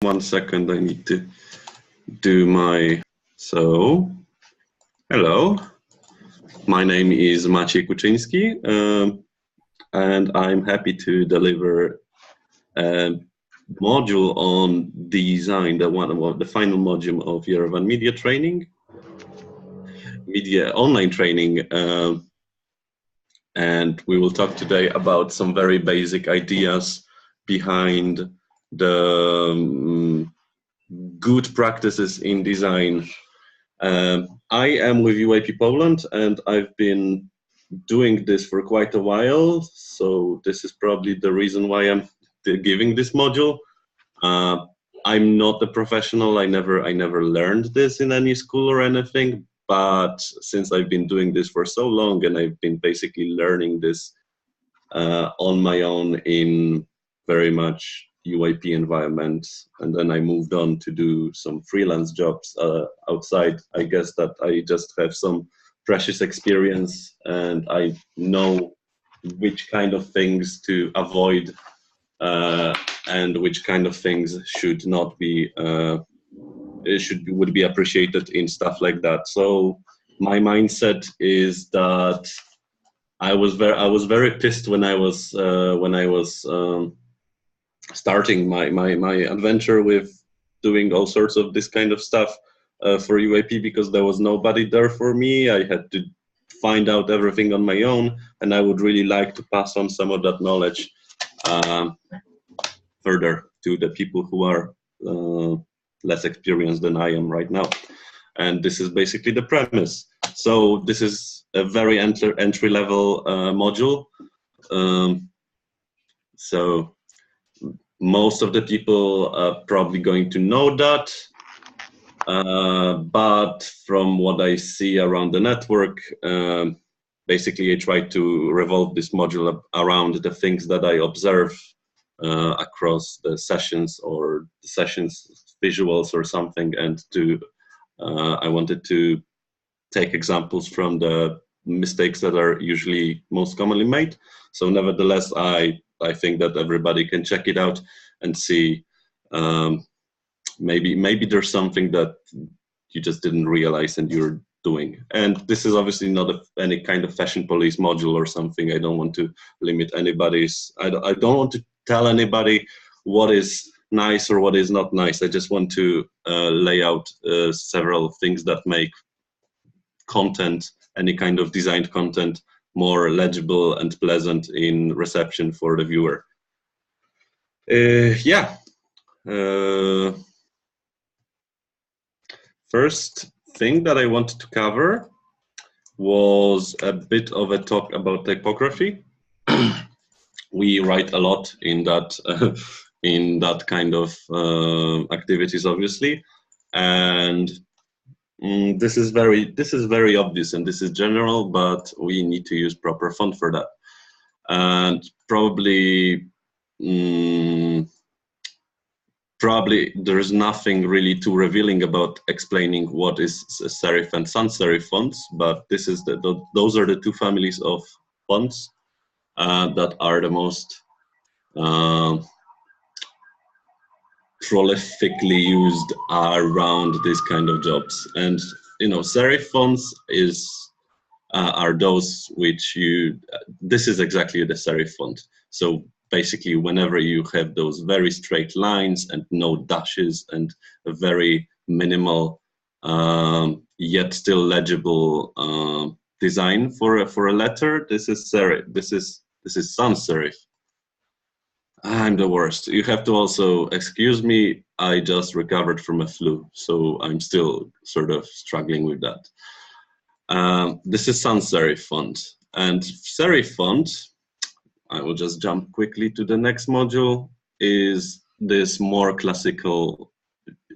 1 second, I need to do my... So, hello. My name is Maciej Kuczyński, and I'm happy to deliver a module on design, the final module of Yerevan Media Training, media online training, and we will talk today about some very basic ideas behind the good practices in design. I am with UAP Poland, and I've been doing this for quite a while, so this is probably the reason why I'm giving this module. I'm not a professional. I never learned this in any school or anything, but since I've been doing this for so long, and I've been basically learning this on my own in very much UAP environment, and then I moved on to do some freelance jobs outside. I guess that I just have some precious experience, and I know which kind of things to avoid and which kind of things should not be would be appreciated in stuff like that. So my mindset is that I was very pissed when I was starting my adventure with doing all sorts of this kind of stuff for UAP, because there was nobody there for me. I had to find out everything on my own, and I would really like to pass on some of that knowledge further to the people who are less experienced than I am right now. And this is basically the premise. So this is a very entry-level module. So most of the people are probably going to know that, but from what I see around the network, basically I try to revolve this module around the things that I observe across the sessions, or the sessions visuals or something, and I wanted to take examples from the mistakes that are usually most commonly made. So nevertheless, I think that everybody can check it out and see maybe there's something that you just didn't realize and you're doing. And this is obviously not any kind of fashion police module or something. I don't want to limit anybody's, I don't want to tell anybody what is nice or what is not nice. I just want to lay out several things that make content, any kind of designed content, more legible and pleasant in reception for the viewer. First thing that I wanted to cover was a bit of a talk about typography. We write a lot in that kind of activities, obviously, and this is very obvious and this is general, but we need to use proper font for that. And probably there's nothing really too revealing about explaining what is serif and sans serif fonts, but this is those are the two families of fonts that are the most prolifically used around this kind of jobs. And serif fonts are those which this is exactly the serif font. So basically, whenever you have those very straight lines and no dashes and a very minimal yet still legible design for a letter, this is serif. This is sans serif. I'm the worst. You have to also excuse me. I just recovered from a flu, so I'm still sort of struggling with that. This is sans serif font, and serif font, I will just jump quickly to the next module, is this more classical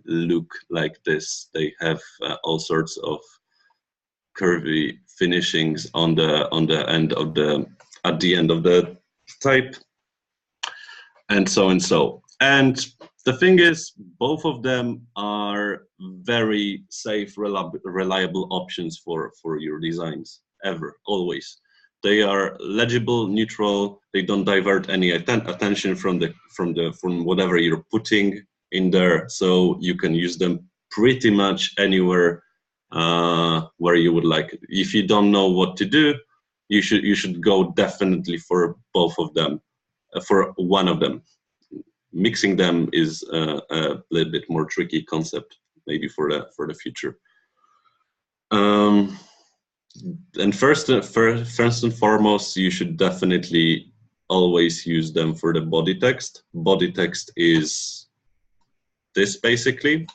look like this. They have all sorts of curvy finishings at the end of the type, and so. And the thing is, both of them are very safe, reliable options for your designs, always. They are legible, neutral. They don't divert any attention from whatever you're putting in there, so you can use them pretty much anywhere where you would like. If you don't know what to do, you should go definitely for both of them, for one of them. Mixing them is a little bit more tricky concept, maybe for the future. And first and foremost, you should definitely always use them for the body text. Body text is this basically.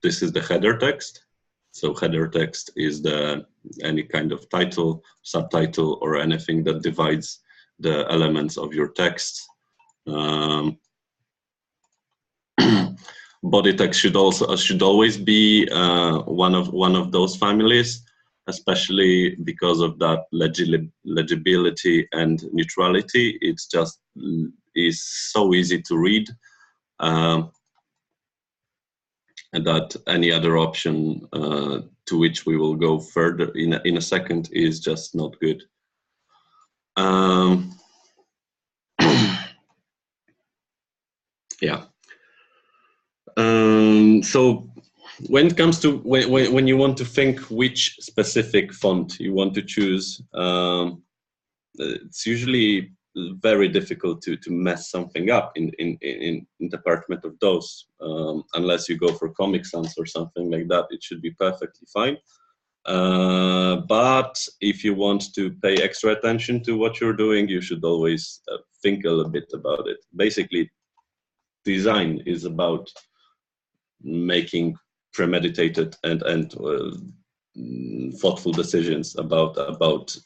This is the header text. So header text is any kind of title, subtitle, or anything that divides the elements of your text. Body text should always be one of those families, especially because of that legibility and neutrality. It's just is so easy to read, and that any other option to which we will go further in a second is just not good. Yeah. So when it comes to when you want to think which specific font you want to choose, it's usually very difficult to mess something up in department of those, unless you go for Comic Sans or something like that. It should be perfectly fine. But if you want to pay extra attention to what you're doing, you should always think a little bit about it. Basically, design is about making premeditated and thoughtful decisions about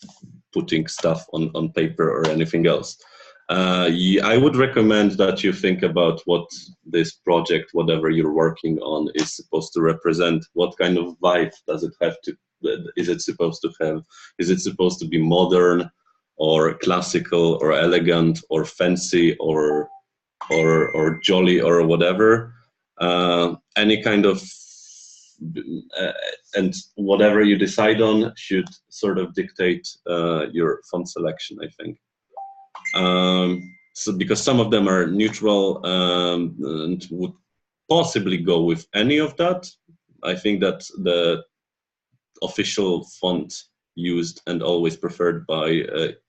putting stuff on paper or anything else. I would recommend that you think about what this project, whatever you're working on, is supposed to represent. What kind of vibe does it have to? Is it supposed to have? Is it supposed to be modern, or classical, or elegant, or fancy, or jolly, or whatever? Any kind of and whatever you decide on should sort of dictate your font selection, I think. So because some of them are neutral and would possibly go with any of that, I think that the official font used and always preferred by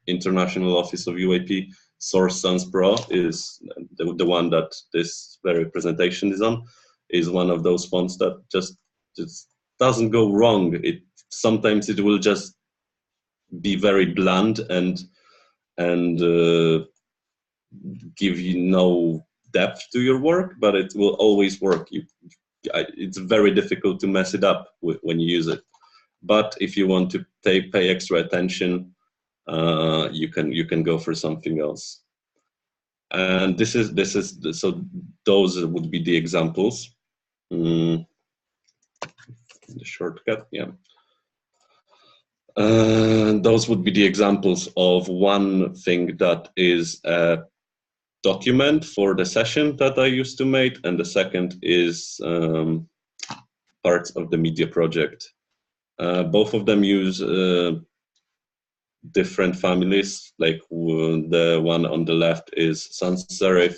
International Office of UAP, Source Sans Pro, is the one that this very presentation is on, is one of those fonts that just doesn't go wrong. Sometimes it will just be very bland and give you no depth to your work, but it will always work. It's very difficult to mess it up when you use it. But if you want to pay extra attention, you can go for something else. And so those would be the examples. The shortcut, yeah. Those would be the examples of one thing that is a document for the session that I used to make, and the second is parts of the media project. Both of them use different families. Like the one on the left is sans serif.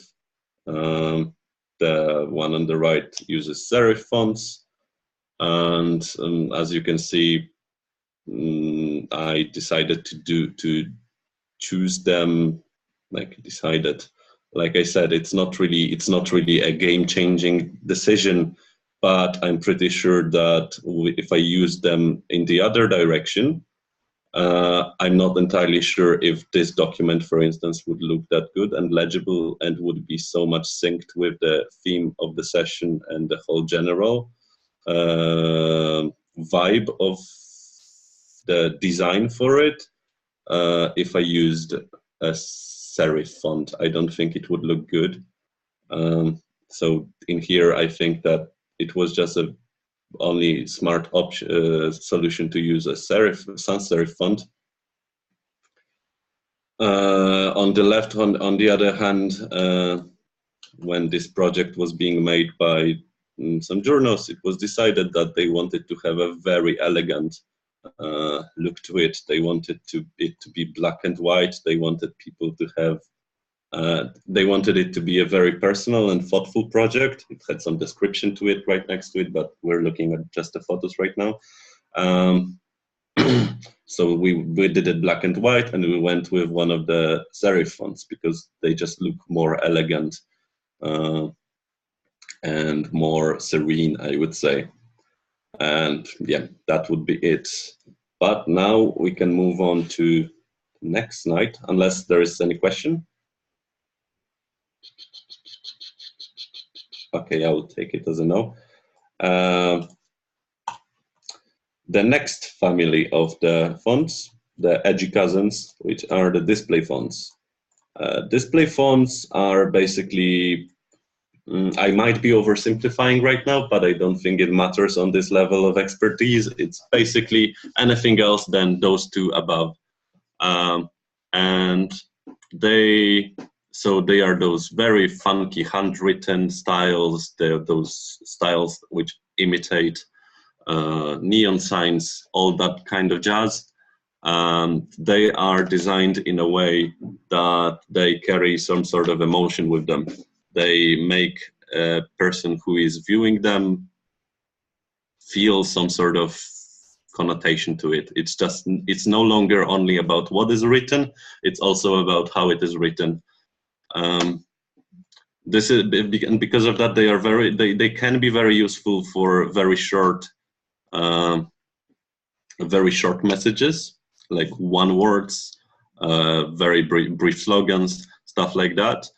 The one on the right uses serif fonts, and as you can see, I decided to choose them. Like I said, it's not really a game-changing decision, but I'm pretty sure that if I use them in the other direction, I'm not entirely sure if this document, for instance, would look that good and legible and would be so much synced with the theme of the session and the whole general vibe of the design for it. If I used a serif font, I don't think it would look good. So in here, I think that it was just a only smart solution to use a sans serif font. On the left, on the other hand, when this project was being made by some journals, it was decided that they wanted to have a very elegant look to it. They wanted it to be black and white. They wanted people to have They wanted it to be a very personal and thoughtful project. It had some description to it right next to it, but we're looking at just the photos right now. So we did it black and white, and we went with one of the serif fonts because they just look more elegant and more serene, I would say. And yeah, that would be it. But now we can move on to next slide, unless there is any question. Okay, I will take it as a no. The next family of the fonts, the edgy cousins, which are the display fonts. Display fonts are basically, I might be oversimplifying right now, but I don't think it matters on this level of expertise. It's basically anything else than those two above. And they are those very funky handwritten styles. They're those styles which imitate neon signs, all that kind of jazz. They are designed in a way that they carry some sort of emotion with them. They make a person who is viewing them feel some sort of connotation to it. It's no longer only about what is written, it's also about how it is written. This is, and because of that, they can be very useful for very short messages, like one words, very brief slogans, stuff like that.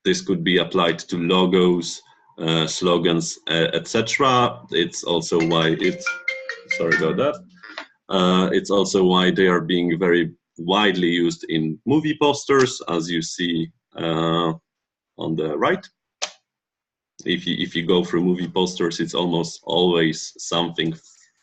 This could be applied to logos, slogans, etc. It's also why sorry about that. It's also why they are being very widely used in movie posters, as you see on the right. If you go through movie posters, it's almost always something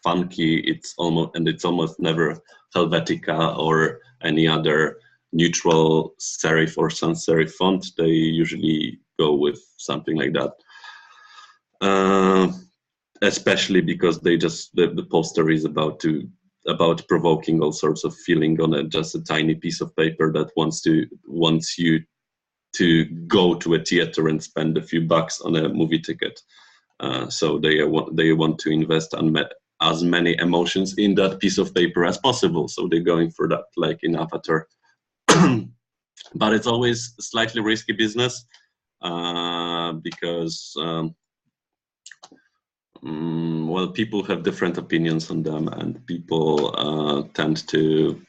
funky. It's almost never Helvetica or any other neutral serif or sans serif font. They usually go with something like that. Especially because the poster is about provoking all sorts of feeling on just a tiny piece of paper that wants you to go to a theater and spend a few bucks on a movie ticket. So they want to invest as many emotions in that piece of paper as possible. So they're going for that, like in Avatar. But it's always a slightly risky business because well, people have different opinions on them, and people tend to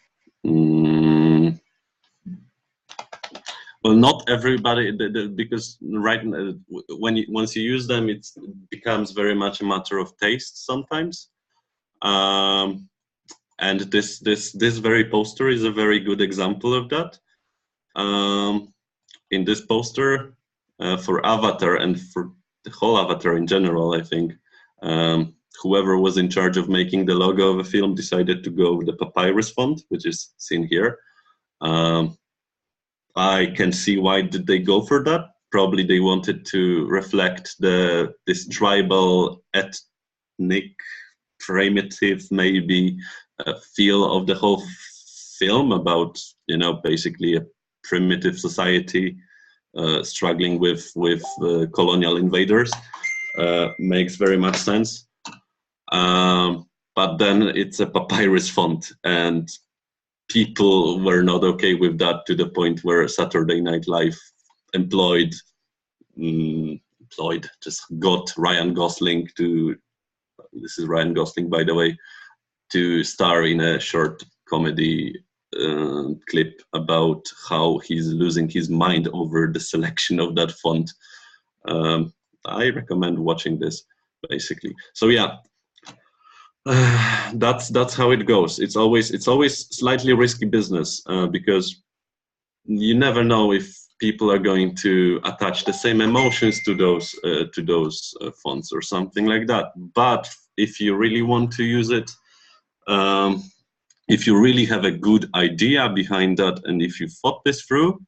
well, not everybody, because once you use them, it becomes very much a matter of taste sometimes. And this very poster is a very good example of that. In this poster, for Avatar and for the whole Avatar in general, I think whoever was in charge of making the logo of a film decided to go with the papyrus font, which is seen here. I can see why did they go for that. Probably they wanted to reflect this tribal, ethnic, primitive, maybe feel of the whole film about, basically a primitive society struggling with colonial invaders. Makes very much sense. But then it's a papyrus font, and people were not okay with that, to the point where Saturday Night Live just got Ryan Gosling this is Ryan Gosling, by the way, to star in a short comedy clip about how he's losing his mind over the selection of that font. I recommend watching this, basically. So yeah, that's how it goes. It's always slightly risky business because you never know if people are going to attach the same emotions to those fonts or something like that. But if you really want to use it, if you really have a good idea behind that, and if you thought this through,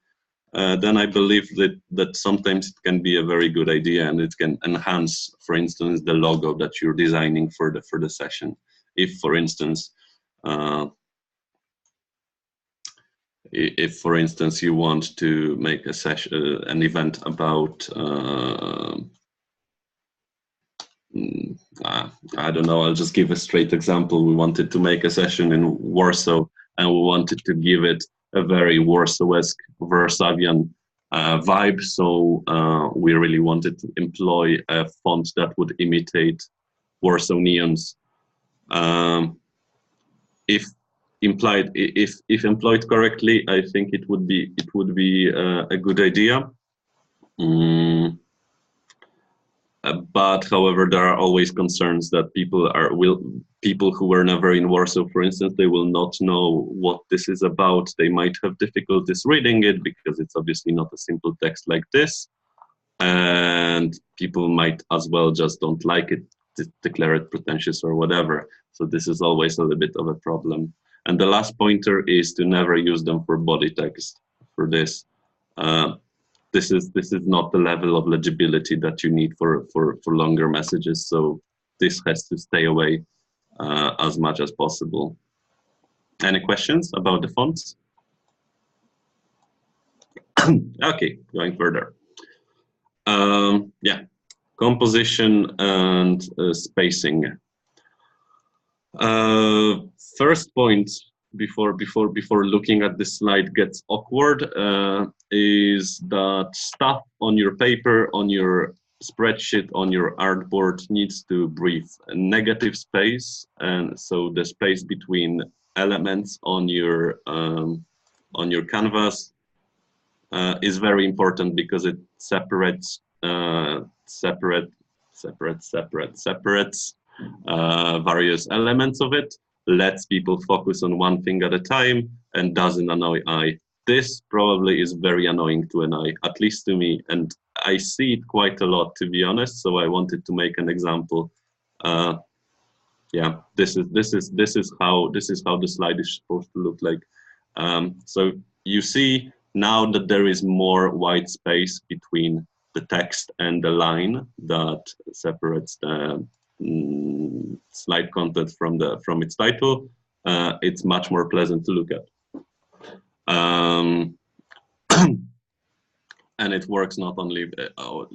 then I believe that sometimes it can be a very good idea, and it can enhance, for instance, the logo that you're designing for the session. If, for instance, if, for instance, you want to make a session, an event about, I don't know, I'll just give a straight example. We wanted to make a session in Warsaw, and we wanted to give it a very Warsaw-esque Warsavian vibe. So we really wanted to employ a font that would imitate Warsaw neons. If employed correctly, I think it would be a good idea. But however, there are always concerns that people who were never in Warsaw, for instance, they will not know what this is about. They might have difficulties reading it because it's obviously not a simple text like this, and people might as well just don't like it, declare it pretentious or whatever. So this is always a little bit of a problem. And the last pointer is to never use them for body text. For this. This is not the level of legibility that you need for longer messages. So this has to stay away as much as possible. Any questions about the fonts? Okay, going further. Yeah, composition and spacing. First point before looking at this slide gets awkward is that stuff on your paper, on your spreadsheet, on your artboard needs to breathe a negative space, and so the space between elements on your canvas is very important because it separates various elements of it, lets people focus on one thing at a time, and doesn't annoy eye. This probably is very annoying to an eye, at least to me, and I see it quite a lot, to be honest. So I wanted to make an example. Yeah, this is how the slide is supposed to look like. So you see now that there is more white space between the text and the line that separates the slide content from its title. It's much more pleasant to look at, and it works not only.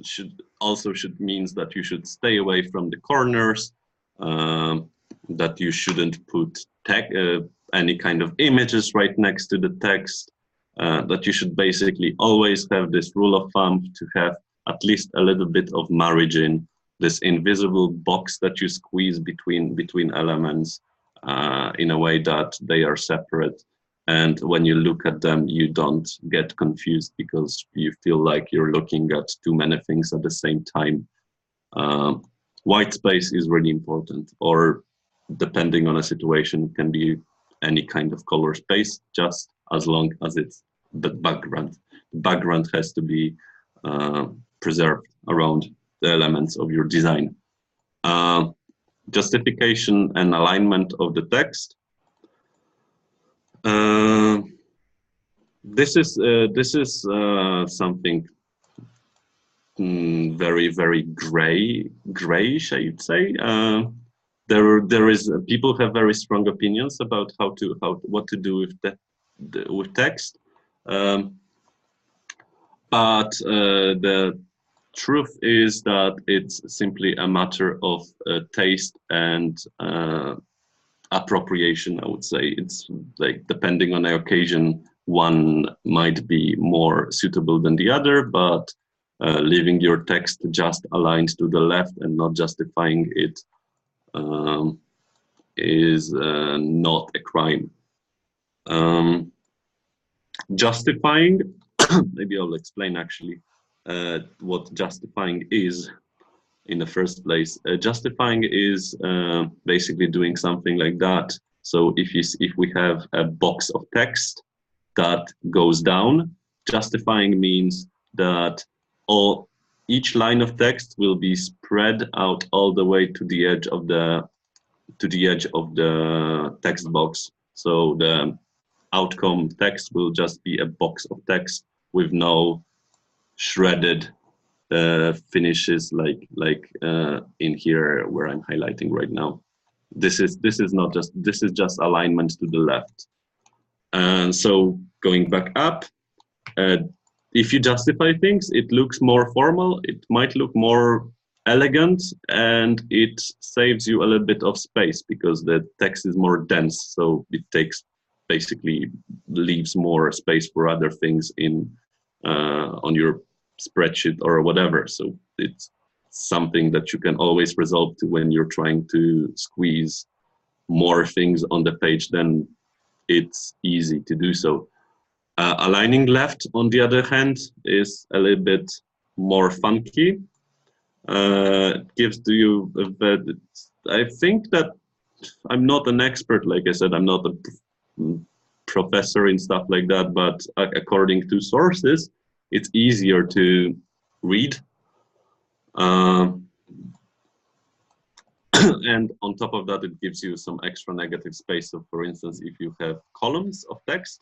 Should means that you should stay away from the corners. That you shouldn't put any kind of images right next to the text. That you should basically always have this rule of thumb to have at least a little bit of margin, this invisible box that you squeeze between elements in a way that they are separate. And when you look at them, you don't get confused because you feel like you're looking at too many things at the same time. White space is really important, or depending on a situation, it can be any kind of color space, just as long as it's the background. The background has to be preserved around the elements of your design. Justification and alignment of the text. This is something very, very grayish, I would say. There is people have very strong opinions about what to do with text, but the truth is that it's simply a matter of taste and appropriation, I would say. It's like, depending on the occasion, one might be more suitable than the other, but leaving your text just aligned to the left and not justifying it is not a crime. Justifying, maybe I'll explain actually what justifying is in the first place. Justifying is basically doing something like that. So if we have a box of text that goes down, justifying means that each line of text will be spread out all the way to the edge of the text box. So the outcome text will just be a box of text with no shredded finishes like in here where I'm highlighting right now. This is just alignment to the left. And so going back up, if you justify things, it looks more formal, it might look more elegant, and it saves you a little bit of space because the text is more dense, so it takes, basically leaves more space for other things in on your spreadsheet or whatever. So it's something that you can always resolve to when you're trying to squeeze more things on the page. Then it's easy to do so. Aligning left, on the other hand, is a little bit more funky. It gives to you a bit, I think that I'm not an expert, like I said, I'm not a professor in stuff like that, but according to sources, it's easier to read. And on top of that, it gives you some extra negative space. So for instance, if you have columns of text,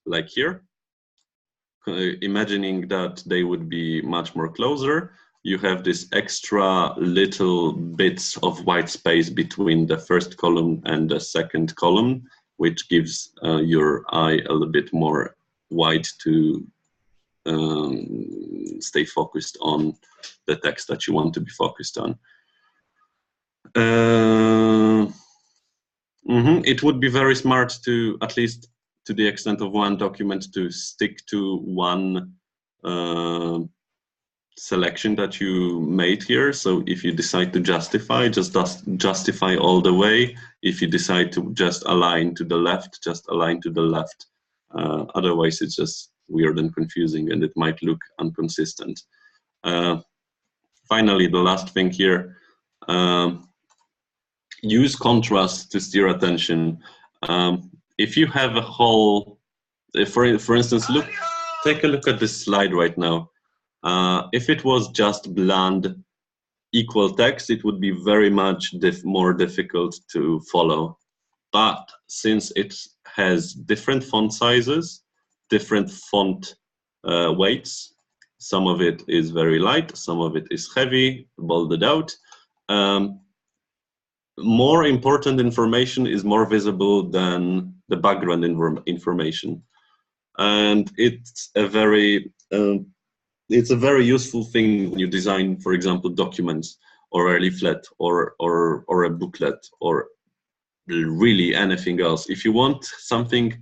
like here, imagining that they would be much more closer, you have this extra little bits of white space between the first column and the second column, which gives your eye a little bit more wide to stay focused on the text that you want to be focused on. It would be very smart to, at least to the extent of one document, to stick to one selection that you made here. So if you decide to justify, just justify all the way. If you decide to just align to the left, just align to the left. Otherwise, it's just weird and confusing, and it might look inconsistent. Finally, the last thing here, use contrast to steer attention. If you have a whole, for instance, take a look at this slide right now. If it was just bland equal text, it would be very much more difficult to follow. But since it has different font sizes, different font weights, some of it is very light, some of it is heavy, bolded out. More important information is more visible than the background information, and it's a very useful thing when you design, for example, documents or a leaflet or a booklet or really anything else. If you want something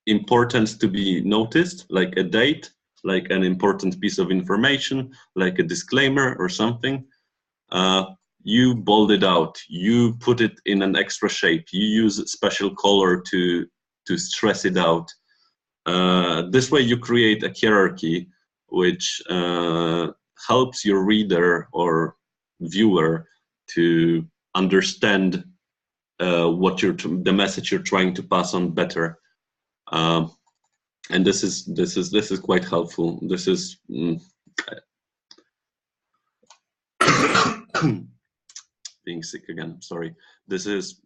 important to be noticed, like a date, like an important piece of information, like a disclaimer or something, you bold it out, you put it in an extra shape, you use a special color to stress it out. This way you create a hierarchy which helps your reader or viewer to understand the message you're trying to pass on better. And this is quite helpful. This is being sick again, sorry. This is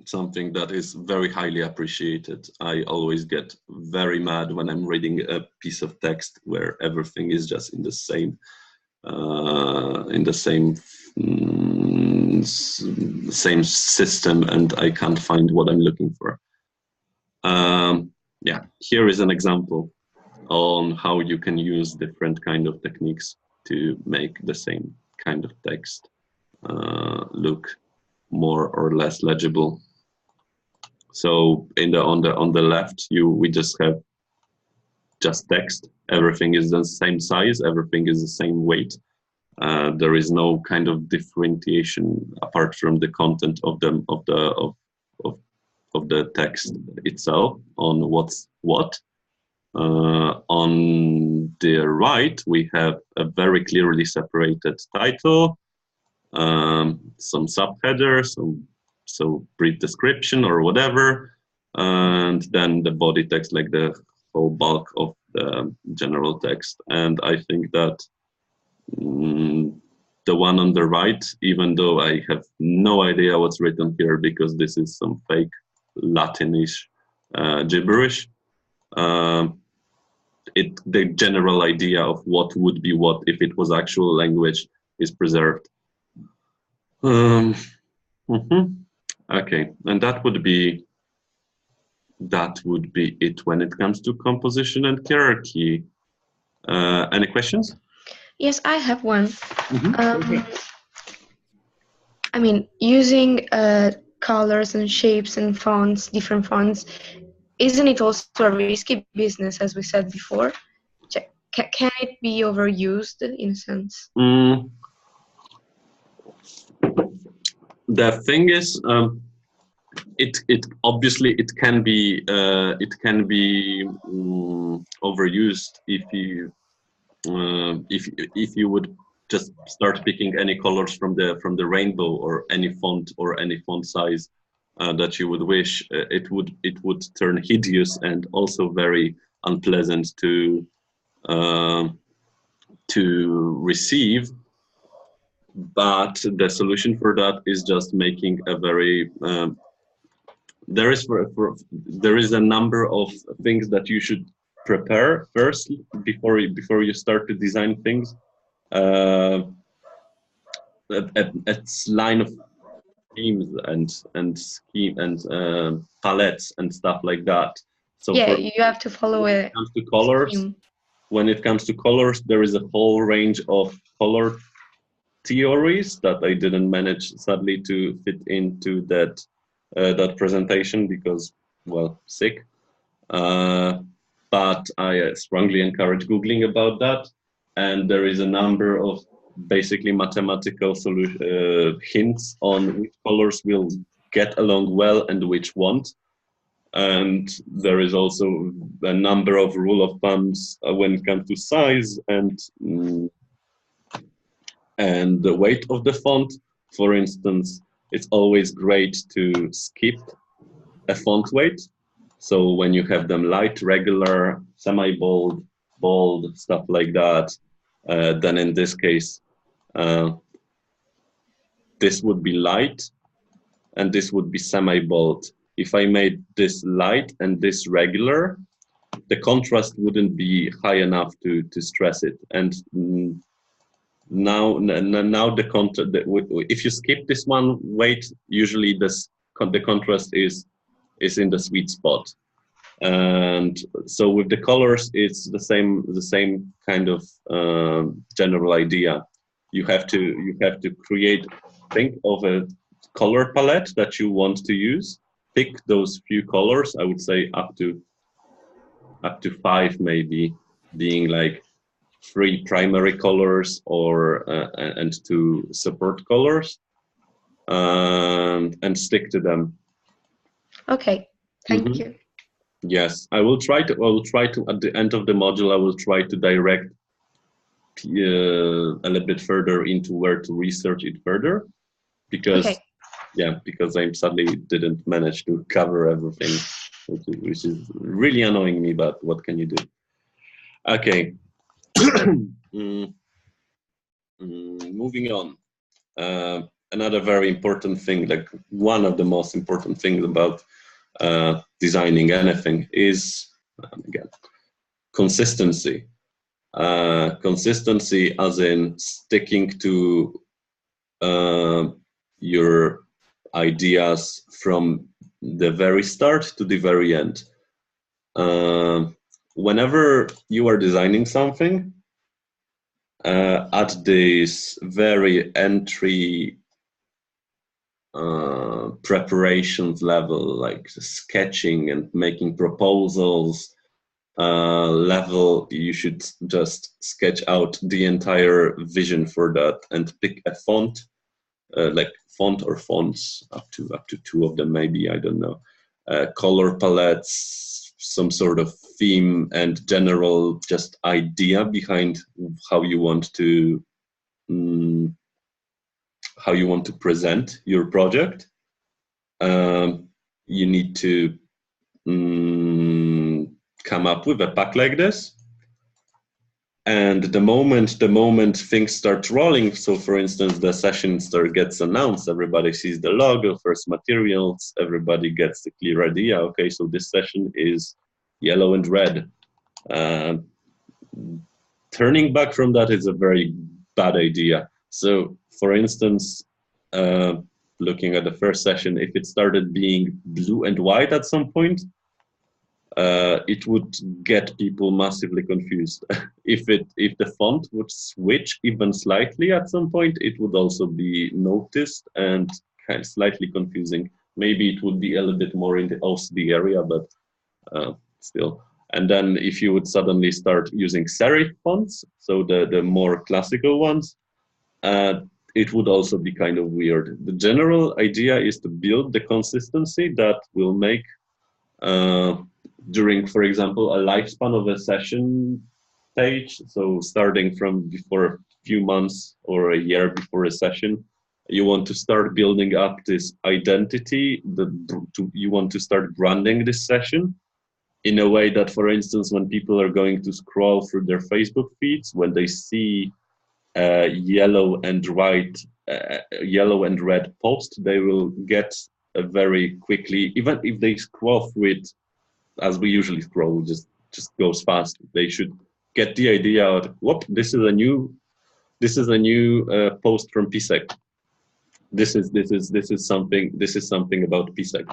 something that is very highly appreciated. I always get very mad when I'm reading a piece of text where everything is just in the same same system, and I can't find what I'm looking for. Yeah, here is an example on how you can use different kind of techniques to make the same kind of text look more or less legible. So on the left, we just have just text. Everything is the same size. Everything is the same weight. There is no kind of differentiation apart from the content of the text itself on what's what. On the right, we have a very clearly separated title, some subheader, some brief description or whatever, and then the body text, like the whole bulk of the general text. And I think that the one on the right, even though I have no idea what's written here because this is some fake Latinish gibberish, the general idea of what would be what if it was actual language is preserved. Okay, and that would be that would be it when it comes to composition and hierarchy. Any questions? Yes, I have one. Okay. I mean, using colors and shapes and fonts, different fonts, isn't it also a risky business, as we said before? Can it be overused in a sense? The thing is, it obviously it can be overused if you would just start picking any colors from the rainbow or any font size that you would wish. It would turn hideous and also very unpleasant to receive. But the solution for that is just making a very there is a number of things that you should prepare first before you start to design things. It's line of themes and scheme and palettes and stuff like that. So yeah, you have to follow it. When it comes to colors, there is a whole range of color theories that I didn't manage, sadly, to fit into that presentation because, well, sick. But I strongly encourage Googling about that. And there is a number of basically mathematical hints on which colors will get along well and which won't. And there is also a number of rule of thumbs when it comes to size and the weight of the font. For instance, it's always great to skip a font weight. So when you have them light, regular, semi-bold, bold, stuff like that, then in this case, this would be light and this would be semi-bold. If I made this light and this regular, the contrast wouldn't be high enough to stress it. And now the contrast, if you skip this one weight, usually the contrast is in the sweet spot. And so with the colors, it's the same kind of general idea. You have to think of a color palette that you want to use. Pick those few colors. I would say up to 5, maybe, being like 3 primary colors or and 2 support colors, and stick to them. Okay, thank you. Yes, I will try to at the end of the module, I will try to direct a little bit further into where to research it further, because because I sadly didn't manage to cover everything, which is really annoying me, but what can you do? Okay. Moving on. Another very important thing, like one of the most important things about designing anything is, again, consistency. Consistency as in sticking to your ideas from the very start to the very end. Whenever you are designing something, at this very entry preparations level, like sketching and making proposals level, you should just sketch out the entire vision for that and pick a font, like font or fonts, up to 2 of them, maybe, I don't know, color palettes, some sort of theme and general just idea behind how you want to present your project. You need to come up with a pack like this, and the moment things start rolling, so for instance the session gets announced, everybody sees the logo, first materials, everybody gets the clear idea, okay, so this session is yellow and red. Turning back from that is a very bad idea. So for instance, looking at the first session, if it started being blue and white at some point, it would get people massively confused. If the font would switch even slightly at some point, it would also be noticed and kind of slightly confusing. Maybe it would be a little bit more in the OCD area, but still. And then if you would suddenly start using serif fonts, so the more classical ones, it would also be kind of weird. The general idea is to build the consistency that will make during, for example, a lifespan of a session page, so starting from before a few months or a year before a session, you want to start building up this identity, you want to start branding this session in a way that, for instance, when people are going to scroll through their Facebook feeds, when they see yellow and red post, they will get very quickly, even if they scroll through it as we usually scroll, just goes fast. They should get the idea of, whoop, this is a new post from PSEC. This is something about PSEC.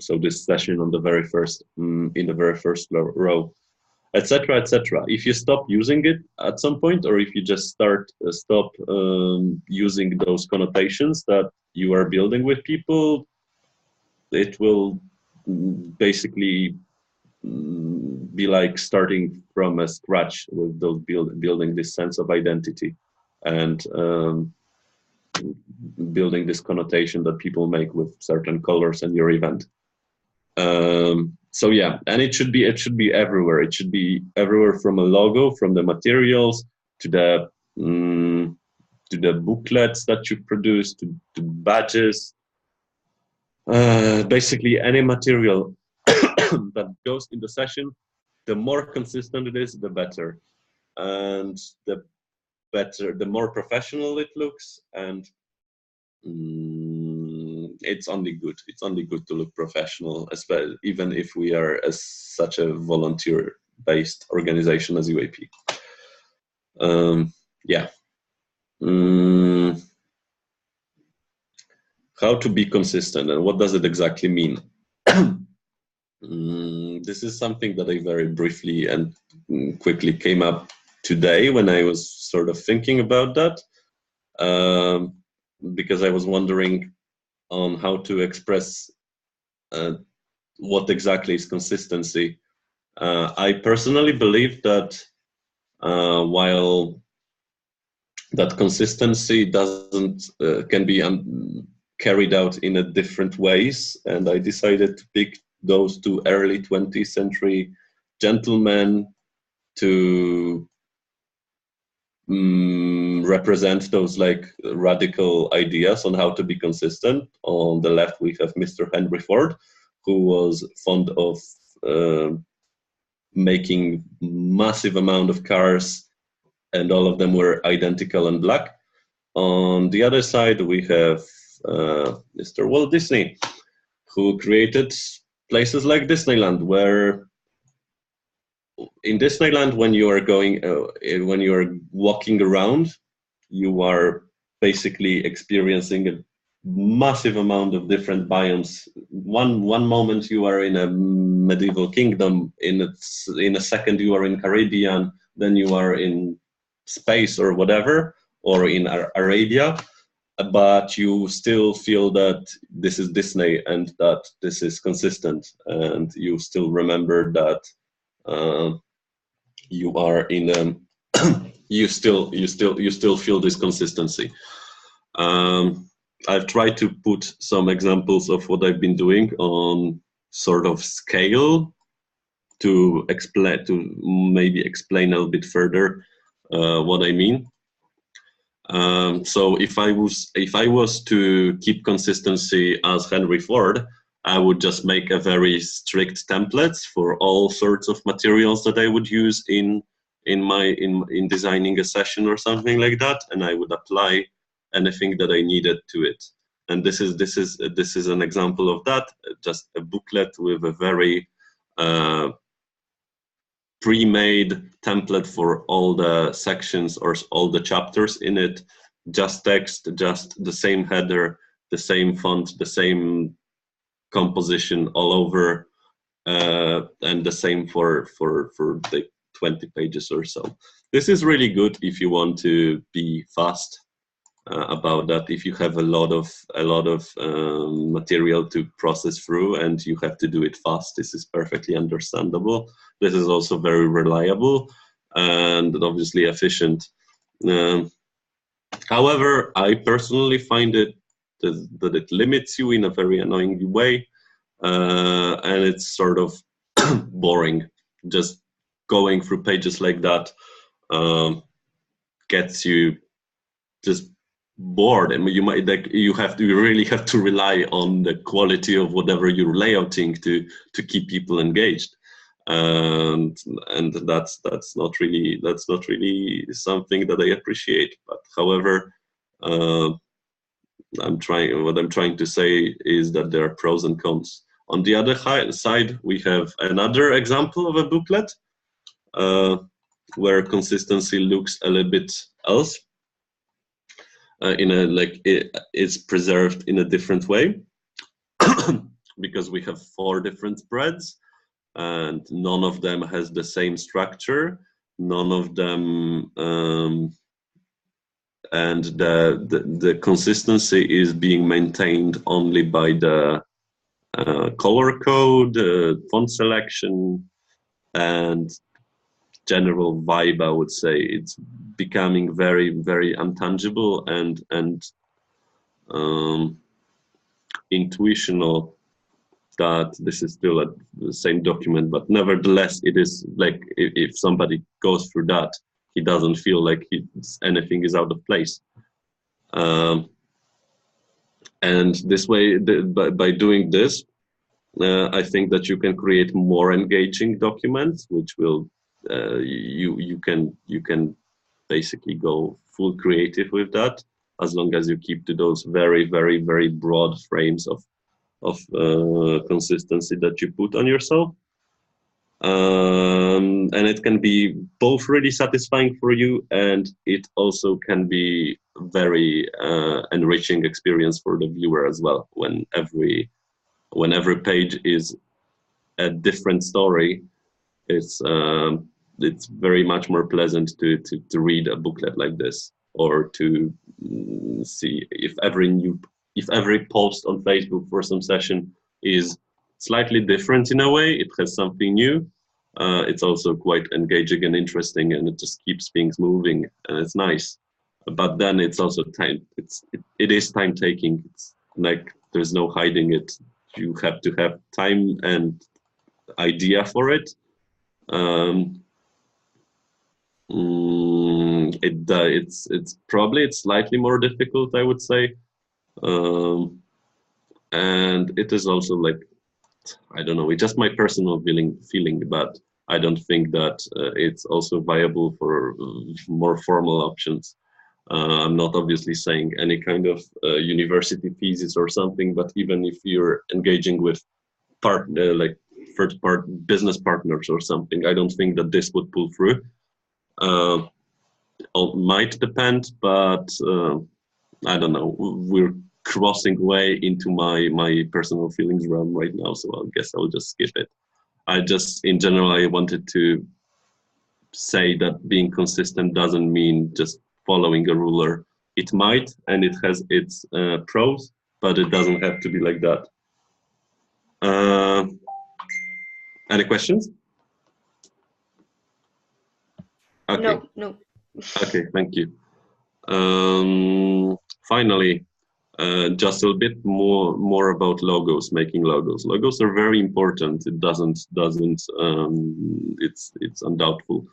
So this session on the very first in the very first row, etc., etc. If you stop using it at some point, or if you just stop using those connotations that you are building with people, it will basically be like starting from a scratch with those building this sense of identity and building this connotation that people make with certain colors in your event. So yeah, and it should be everywhere. It should be everywhere, from a logo, from the materials to the booklets that you produce, to badges. Basically, any material that goes in the session, the more consistent it is, the better, and the more professional it looks, and it's only good. It's only good to look professional, especially even if we are such a volunteer-based organization as UAP. Yeah. How to be consistent, and what does it exactly mean? This is something that I very briefly and quickly came up today when I was sort of thinking about that, because I was wondering on how to express what exactly is consistency. I personally believe that while that consistency can be carried out in a different ways, and I decided to pick those two early 20th century gentlemen to represent those like radical ideas on how to be consistent. On the left we have Mr. Henry Ford, who was fond of making massive amount of cars, and all of them were identical and black. On the other side we have Mr. Walt Disney, who created places like Disneyland, where in Disneyland, when you are walking around, you are basically experiencing a massive amount of different biomes. One moment you are in a medieval kingdom, in a second you are in Caribbean, then you are in space or whatever, or in Arabia, but you still feel that this is Disney and that this is consistent, and you still remember that you are in you still feel this consistency. I've tried to put some examples of what I've been doing on sort of scale to maybe explain a little bit further what I mean. So if I was to keep consistency as Henry Ford, I would just make a very strict templates for all sorts of materials that I would use in designing a session or something like that, and I would apply anything that I needed to it. And this is an example of that. Just a booklet with a very pre-made template for all the sections or all the chapters in it. Just text, just the same header, the same font, the same composition all over, and the same for the 20 pages or so. This is really good if you want to be fast about that. If you have a lot of material to process through and you have to do it fast, this is perfectly understandable. This is also very reliable and obviously efficient. However, I personally find it that it limits you in a very annoying way, and it's sort of boring. Just going through pages like that gets you just bored, and you might you really have to rely on the quality of whatever you're layouting to keep people engaged. And that's not really something that I appreciate. But however, what I'm trying to say is that there are pros and cons. On the other side, we have another example of a booklet where consistency looks a little bit else. It's preserved in a different way because we have 4 different spreads, and none of them has the same structure. None of them, and the consistency is being maintained only by the color code, font selection, and general vibe. I would say it's becoming very, very intangible and intuitional that this is still the same document, but nevertheless, it is like if somebody goes through that, he doesn't feel like anything is out of place. And this way, by doing this, I think that you can create more engaging documents, which will you can basically go full creative with that, as long as you keep to those very, very, very broad frames of consistency that you put on yourself. And it can be both really satisfying for you, and it also can be very enriching experience for the viewer as well. When every page is a different story, it's very much more pleasant to read a booklet like this, or to see if every post on Facebook for some session is slightly different in a way. It has something new. It's also quite engaging and interesting, and it just keeps things moving, and it's nice. But then it's also time. It is time taking. It's like there's no hiding it. You have to have time and idea for it. It's probably slightly more difficult, I would say. And it is also like, I don't know, it's just my personal feeling, but I don't think that it's also viable for more formal options. I'm not obviously saying any kind of university thesis or something, but even if you're engaging with like third-party business partners or something, I don't think that this would pull through. It might depend, but I don't know. We're crossing way into my personal feelings realm right now, so I guess I'll just skip it. In general, I wanted to say that being consistent doesn't mean just following a ruler. It might, and it has its pros, but it doesn't have to be like that. Any questions? Okay. No. Okay, thank you. Finally, just a bit more about logos, making logos. Logos are very important. It doesn't. It's undoubtful.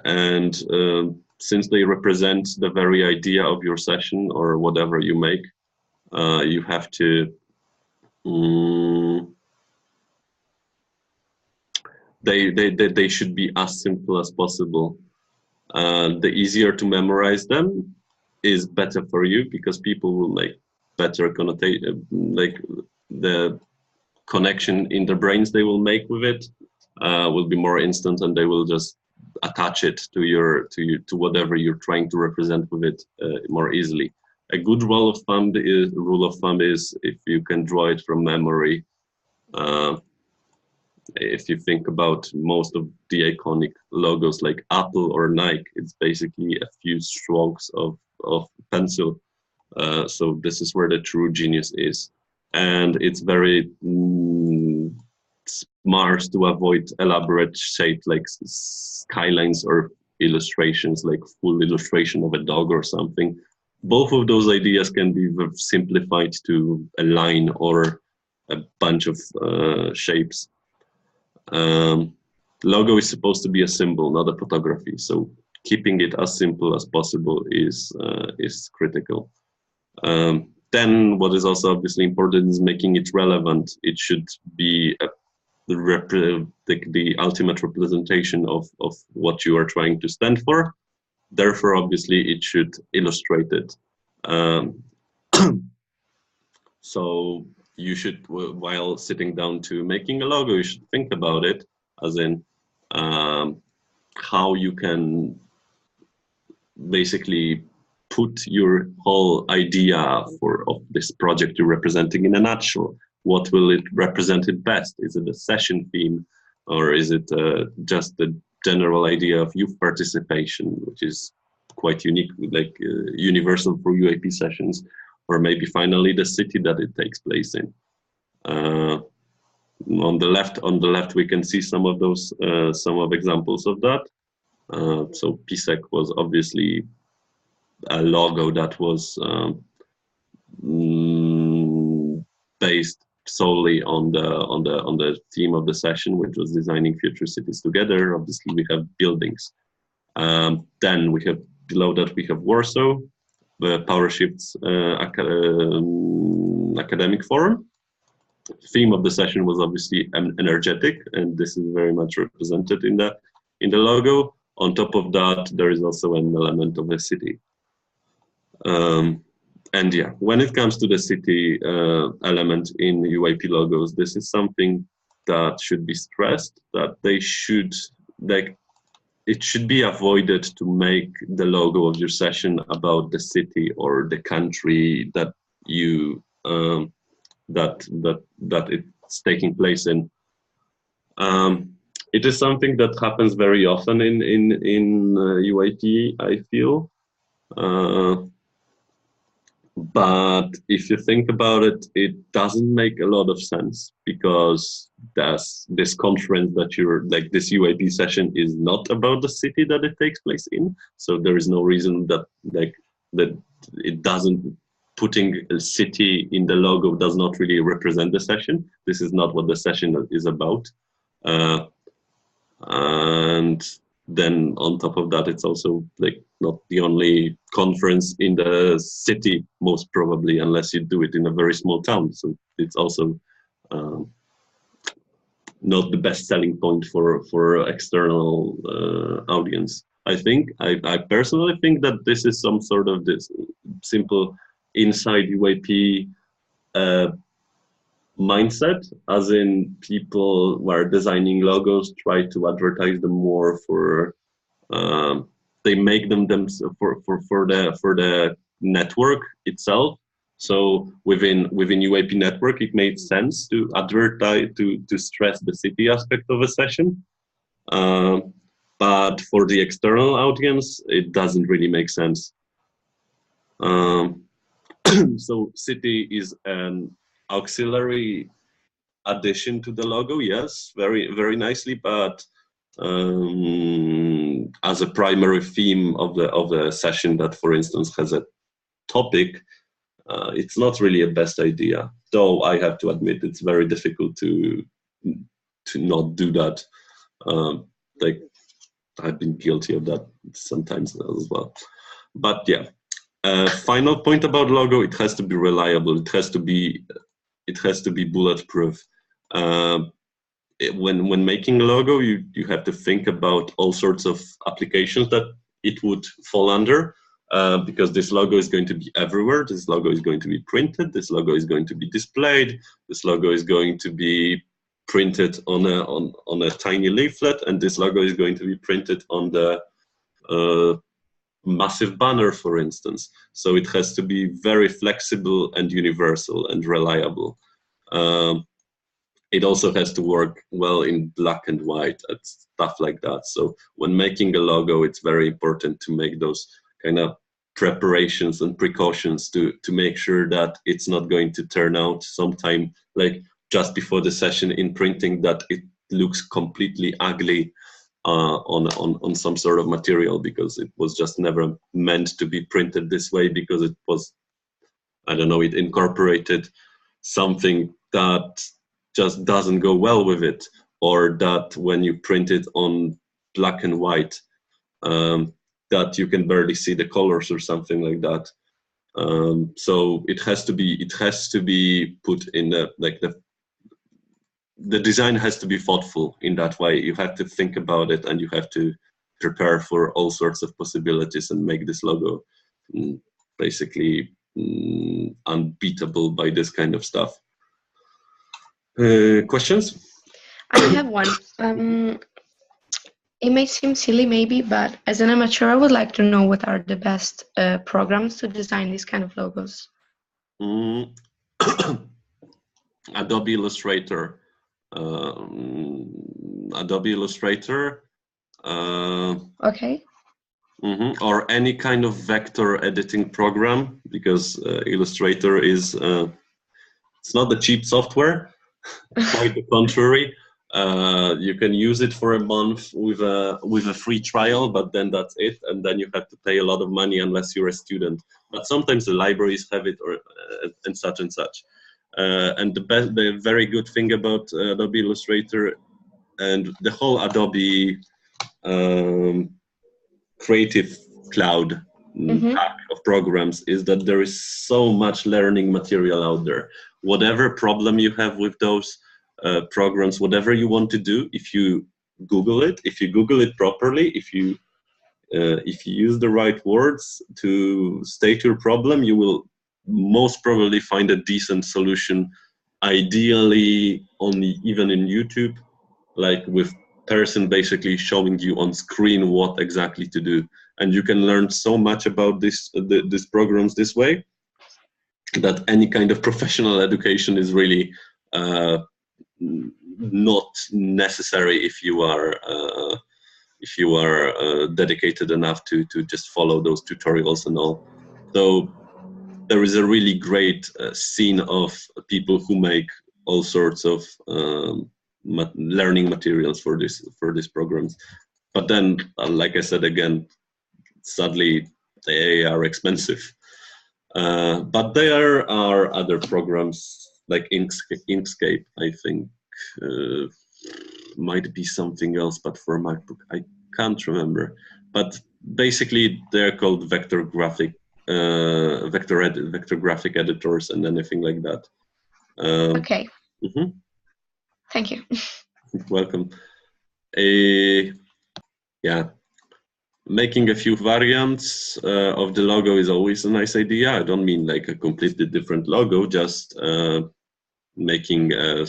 And since they represent the very idea of your session or whatever you make, you have to. They should be as simple as possible. The easier to memorize them is better for you, because people will make better connotation, like the connection in their brains they will make with it will be more instant, and they will just attach it to whatever you're trying to represent with it more easily. A good rule of thumb is if you can draw it from memory, If you think about most of the iconic logos like Apple or Nike, it's basically a few strokes of pencil. So this is where the true genius is. And it's very smart to avoid elaborate shapes like skylines or illustrations, like full illustration of a dog or something. Both of those ideas can be simplified to a line or a bunch of shapes. Logo is supposed to be a symbol, not a photography. So keeping it as simple as possible is critical. Then what is also obviously important is making it relevant. It should be the ultimate representation of what you are trying to stand for. Therefore, obviously, it should illustrate it. So you should, while sitting down to making a logo, you should think about it as in how you can basically put your whole idea of this project you're representing in a nutshell. What will it represent it best? Is it a session theme, or is it just the general idea of youth participation, which is quite unique, like universal for UAP sessions, or maybe finally the city that it takes place in. On the left, we can see some of those, some of examples of that. So PSEC was obviously a logo that was based solely on the theme of the session, which was designing future cities together. Obviously, we have buildings. Then we have below that we have Warsaw, the PowerShift's academic forum. Theme of the session was obviously energetic, and this is very much represented in the logo. On top of that, there is also an element of a city. And yeah, when it comes to the city element in UAP logos, this is something that should be stressed, that they should, like, it should be avoided to make the logo of your session about the city or the country that you that it's taking place in. It is something that happens very often in UAP, I feel. But if you think about it, it doesn't make a lot of sense, because there's this conference that you're like, this UAP session is not about the city that it takes place in. So there is no reason that that it doesn't, putting a city in the logo does not really represent the session. This is not what the session is about. And then on top of that, it's also like not the only conference in the city, most probably, unless you do it in a very small town. So it's also not the best selling point for external audience. I personally think that this is some sort of this simple inside UAP mindset, as in people who are designing logos try to advertise them more for they make them for the network itself. So within UAP network, it made sense to advertise to stress the city aspect of a session, but for the external audience, it doesn't really make sense. So city is an auxiliary addition to the logo, yes, very, very nicely, but as a primary theme of the session that, for instance, has a topic, it's not really a best idea. Though I have to admit, it's very difficult to not do that. Like, I've been guilty of that sometimes as well. But yeah. Final point about logo: it has to be reliable. It has to be bulletproof. When making a logo, you have to think about all sorts of applications that it would fall under, because this logo is going to be everywhere. This logo is going to be printed. This logo is going to be displayed. This logo is going to be printed on a tiny leaflet, and this logo is going to be printed on the massive banner, for instance. So it has to be very flexible and universal and reliable. it also has to work well in black and white and stuff like that. So when making a logo, it's very important to make those kind of preparations and precautions to make sure that it's not going to turn out sometime like just before the session in printing that it looks completely ugly on some sort of material, because it was just never meant to be printed this way, because it was, I don't know, it incorporated something that just doesn't go well with it, or that when you print it on black and white, that you can barely see the colors or something like that. So it has to be put in the design has to be thoughtful in that way. You have to think about it, and you have to prepare for all sorts of possibilities and make this logo basically unbeatable by this kind of stuff. Questions? I have one. It may seem silly maybe, but as an amateur, I would like to know what are the best programs to design these kind of logos. Adobe Illustrator. Adobe Illustrator. Okay. Or any kind of vector editing program, because Illustrator is it's not the cheap software. Quite the contrary. You can use it for a month with a free trial, but then that's it, and then you have to pay a lot of money unless you're a student. But sometimes the libraries have it, or and such and such. And the very good thing about Adobe Illustrator and the whole Adobe Creative Cloud pack of programs is that there is so much learning material out there. Whatever problem you have with those programs, whatever you want to do, if you Google it properly, if you use the right words to state your problem, you will most probably find a decent solution, ideally even in YouTube, like with person basically showing you on screen what exactly to do. And you can learn so much about these programs this way that any kind of professional education is really not necessary if you are dedicated enough to just follow those tutorials and all. So there is a really great scene of people who make all sorts of learning materials for these programs. But then, like I said again, sadly they are expensive. But there are other programs like Inkscape, I think. Might be something else, but for a MacBook I can't remember. But basically they're called vector graphic editors and anything like that. Okay. Thank you. Welcome. Yeah, making a few variants of the logo is always a nice idea. I don't mean like a completely different logo, just making a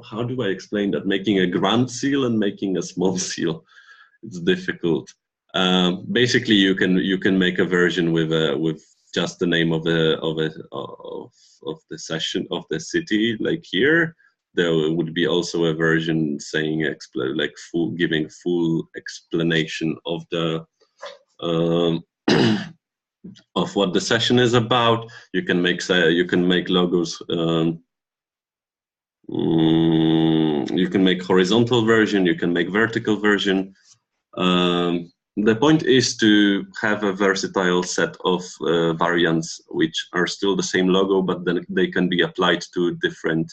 how do I explain that? Making a grand seal and making a small seal. It's difficult. Basically, you can make a version with just the name of the session of the city, like here. There would be also a version saying giving full explanation of the of what the session is about. You can make logos. You can make horizontal version. You can make vertical version. The point is to have a versatile set of variants which are still the same logo, but then they can be applied to different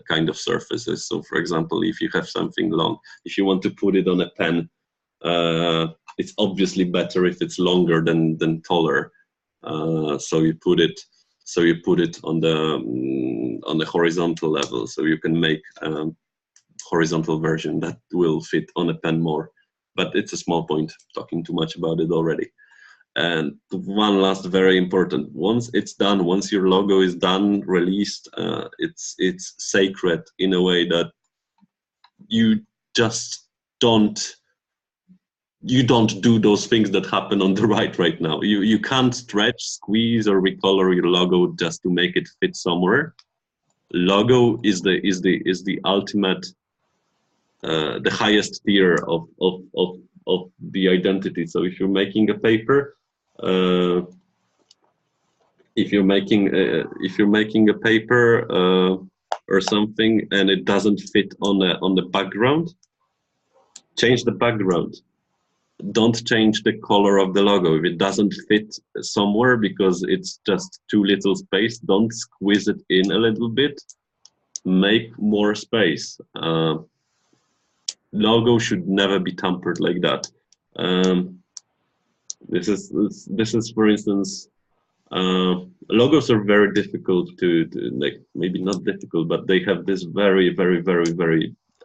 kind of surfaces. So for example, if you have something long, if you want to put it on a pen, it's obviously better if it's longer than taller. So you put it on the horizontal level, so you can make a horizontal version that will fit on a pen more. But it's a small point, talking too much about it already. And one last very important, once it's done, once your logo is done, released, it's sacred in a way that you just don't you don't do those things that happen on the right now. You can't stretch, squeeze, or recolor your logo just to make it fit somewhere. Logo is the ultimate, the highest tier of the identity. So if you're making a paper, if you're making a paper or something and it doesn't fit on the background, change the background. Don't change the color of the logo. If it doesn't fit somewhere because it's just too little space, don't squeeze it in a little bit. Make more space. Logo should never be tampered like that. This is for instance, logos are very difficult to like, maybe not difficult, but they have this very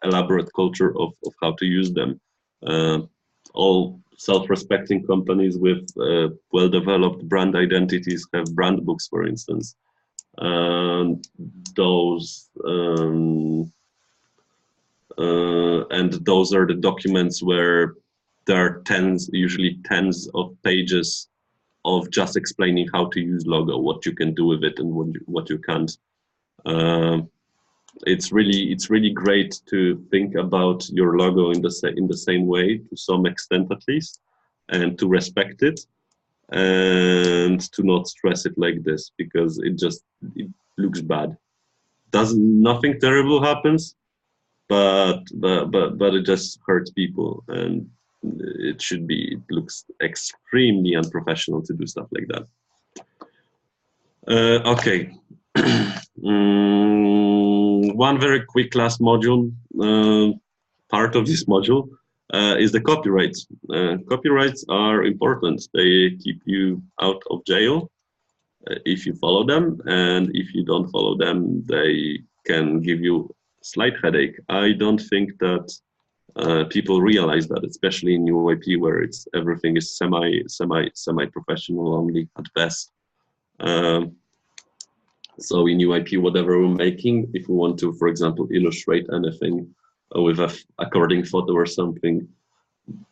elaborate culture of how to use them. All self-respecting companies with well-developed brand identities have brand books, for instance. Those are the documents where there are usually tens of pages of just explaining how to use logo, what you can do with it and what you can't. It's really great to think about your logo in the same way, to some extent at least, and to respect it, and to not stress it like this, because it looks bad. Nothing terrible happens, but it just hurts people, and it looks extremely unprofessional to do stuff like that. Okay. One very quick last module, part of this module, is the copyrights. Copyrights are important. They keep you out of jail if you follow them, and if you don't follow them, they can give you a slight headache. I don't think that people realize that, especially in UIP, where everything is semi-professional only at best. So in UIP, whatever we're making, if we want to, for example, illustrate anything with an according photo or something,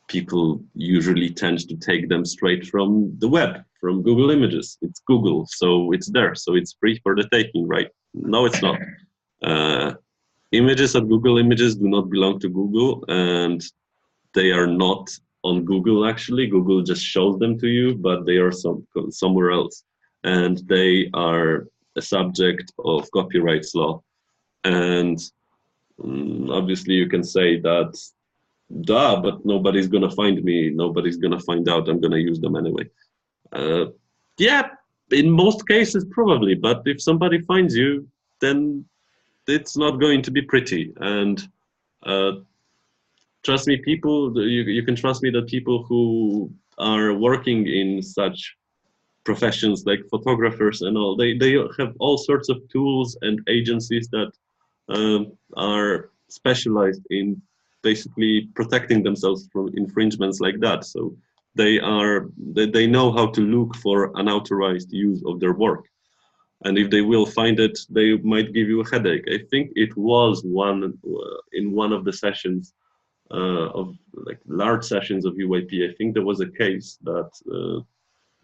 people usually tend to take them straight from the web, from Google Images. It's Google, so it's there, so it's free for the taking, right? No, it's not. Images at Google Images do not belong to Google, and they are not on Google, actually. Google just shows them to you, but they are somewhere else. And they are a subject of copyrights law. And obviously you can say that, duh, but nobody's gonna find me, nobody's gonna find out, I'm gonna use them anyway. Yeah, in most cases probably, but if somebody finds you, then it's not going to be pretty. And trust me, you can trust me that people who are working in such professions like photographers and all, they have all sorts of tools and agencies that are specialized in basically protecting themselves from infringements like that. So they know how to look for unauthorized use of their work. And if they will find it, they might give you a headache. I think it was in one of the sessions of like large sessions of UIP. I think there was a case that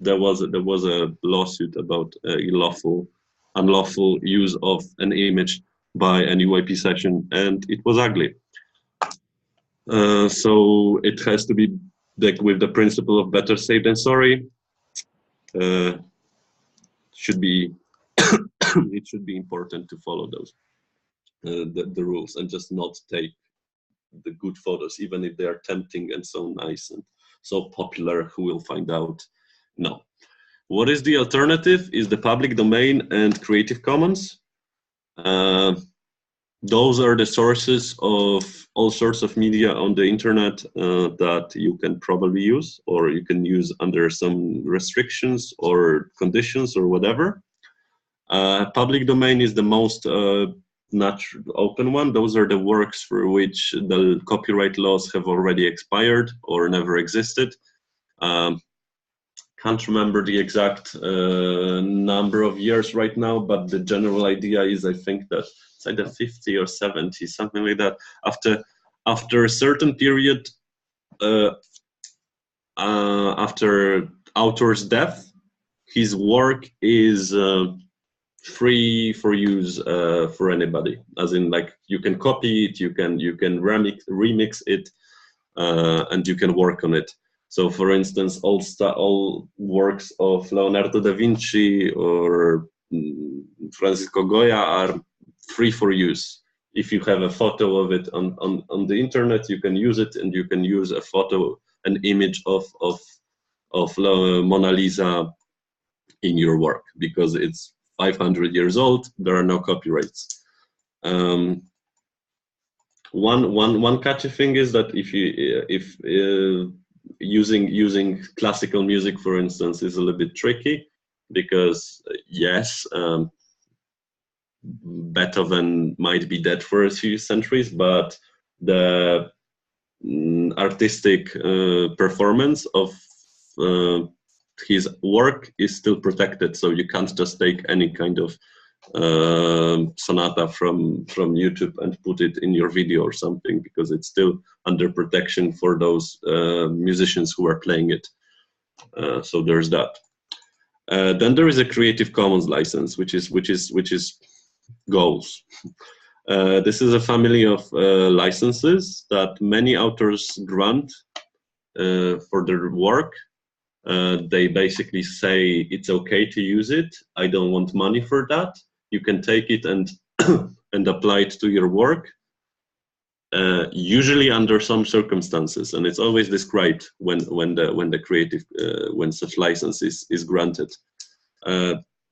there was a lawsuit about unlawful use of an image by an UIP session, and it was ugly. So it has to be like with the principle of better safe than sorry. Should be it should be important to follow those the rules and just not take the good photos, even if they are tempting and so nice and so popular. Who will find out? No. What is the alternative? Is the public domain and Creative Commons. Those are the sources of all sorts of media on the internet that you can probably use, or you can use under some restrictions or conditions or whatever. Public domain is the most natural open one. Those are the works for which the copyright laws have already expired or never existed. Can't remember the exact number of years right now, but the general idea is, I think that it's either 50 or 70, something like that. After a certain period, after author's death, his work is free for use for anybody. As in, like, you can copy it, you can remix it, and you can work on it. So, for instance, all works of Leonardo da Vinci or Francisco Goya are free for use. If you have a photo of it on the internet, you can use it, and you can use a photo, an image of Mona Lisa in your work, because it's 500 years old. There are no copyrights. One catchy thing is that if using classical music, for instance, is a little bit tricky, because yes, Beethoven might be dead for a few centuries, but the artistic performance of his work is still protected. So you can't just take any kind of sonata from YouTube and put it in your video or something, because it's still under protection for those musicians who are playing it. So there's that. Then there is a Creative Commons license, which is goals. This is a family of licenses that many authors grant for their work. They basically say it's okay to use it. I don't want money for that. You can take it and and apply it to your work. Usually under some circumstances, and it's always described when such license is granted.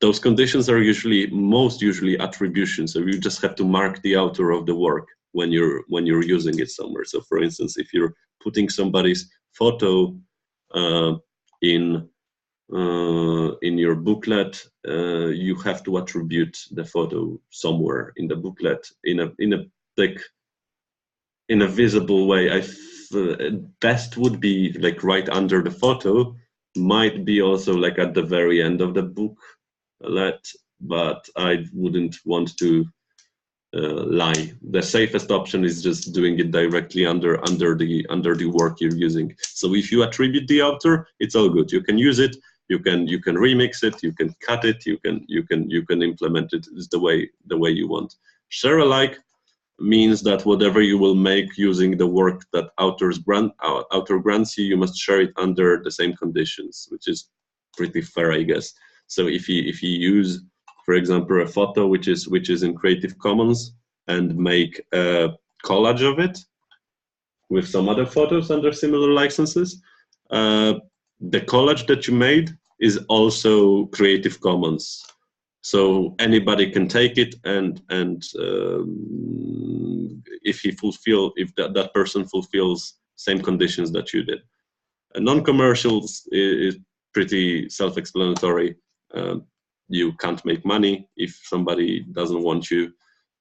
Those conditions are most usually attribution. So you just have to mark the author of the work when you're using it somewhere. So, for instance, if you're putting somebody's photo in your booklet, you have to attribute the photo somewhere in the booklet in a visible way. Best would be like right under the photo. Might be also like at the very end of the booklet, but I wouldn't want to lie. The safest option is just doing it directly under the work you're using. So if you attribute the author, it's all good. You can use it. You can remix it. You can cut it. You can implement it the way you want. Share alike means that whatever you will make using the work that author grants you, you must share it under the same conditions, which is pretty fair, I guess. So if you use, for example, a photo which is in Creative Commons and make a collage of it with some other photos under similar licenses, the collage that you made is also Creative Commons. So anybody can take it and if that person fulfills same conditions that you did. Non-commercials is pretty self-explanatory. You can't make money if somebody doesn't want you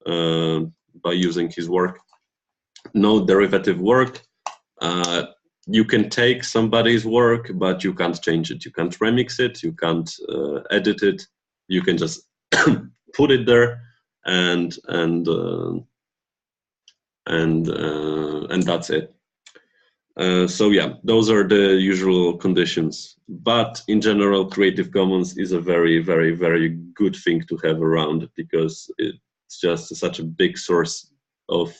by using his work. No derivative work. You can take somebody's work, but you can't change it. You can't remix it. You can't edit it. You can just put it there, and that's it. So yeah, those are the usual conditions. But in general, Creative Commons is a very, very, very good thing to have around, because it's just such a big source of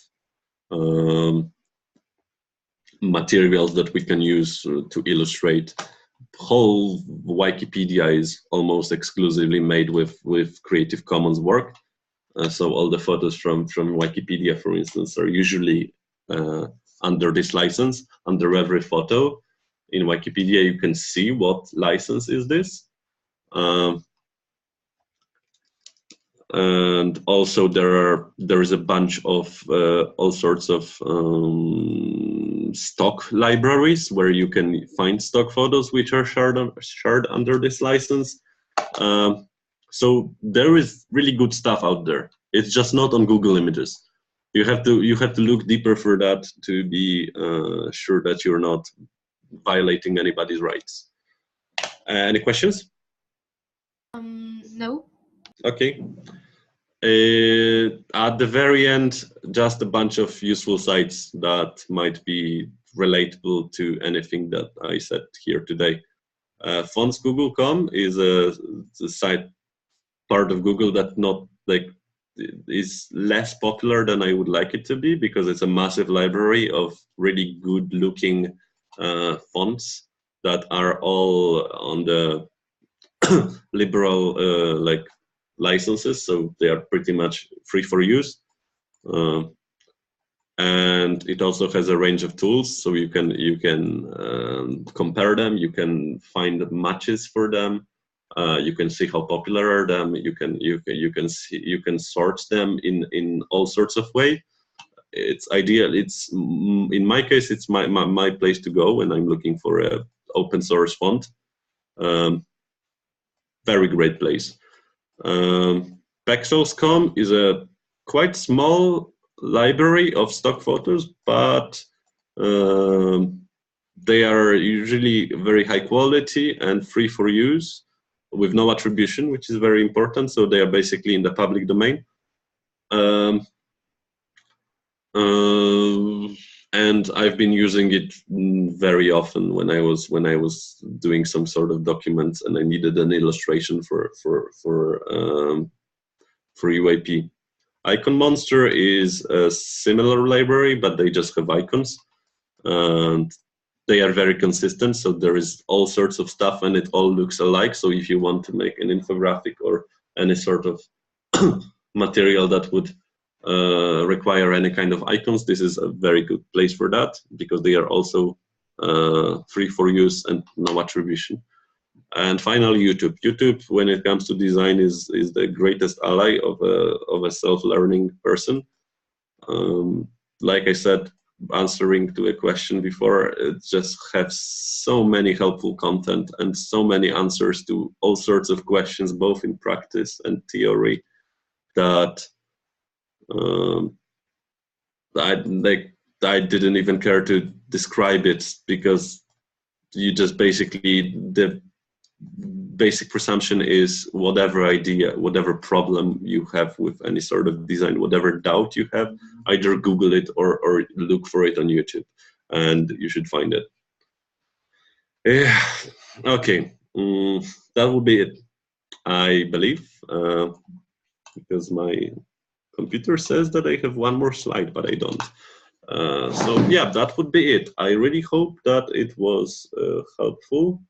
materials that we can use to illustrate. Whole Wikipedia is almost exclusively made with Creative Commons work. So all the photos from Wikipedia, for instance, are usually under this license. Under every photo in Wikipedia, you can see what license is this. And also there is a bunch of all sorts of stock libraries where you can find stock photos which are shared under this license. So there is really good stuff out there. It's just not on Google Images. You have to look deeper for that to be sure that you're not violating anybody's rights. Any questions? No. Okay. At the very end, just a bunch of useful sites that might be relatable to anything that I said here today. Fonts.google.com is a site part of Google that not like is less popular than I would like it to be, because it's a massive library of really good looking fonts that are all on the liberal like licenses, so they are pretty much free for use. And it also has a range of tools, so you can compare them, you can find matches for them, you can see how popular are them, you can sort them in all sorts of way. It's ideal. It's in my case, it's my place to go when I'm looking for a open source font. Very great place. Pexels.com is a quite small library of stock photos, but they are usually very high quality and free for use with no attribution, which is very important. So they are basically in the public domain. And I've been using it very often when I was doing some sort of documents and I needed an illustration for UAP. Icon Monster is a similar library, but they just have icons, and they are very consistent. So there is all sorts of stuff, and it all looks alike. So if you want to make an infographic or any sort of material that would require any kind of icons, this is a very good place for that, because they are also free for use and no attribution. And finally, YouTube. YouTube, when it comes to design, is the greatest ally of a self-learning person. Like I said, answering to a question before, it just has so many helpful content and so many answers to all sorts of questions, both in practice and theory, that I didn't even care to describe it, because you just basically, the basic presumption is whatever idea, whatever problem you have with any sort of design, whatever doubt you have, either Google it or look for it on YouTube, and you should find it. Yeah. Okay, that will be it, I believe, because my computer says that I have one more slide, but I don't. So yeah, that would be it. I really hope that it was helpful.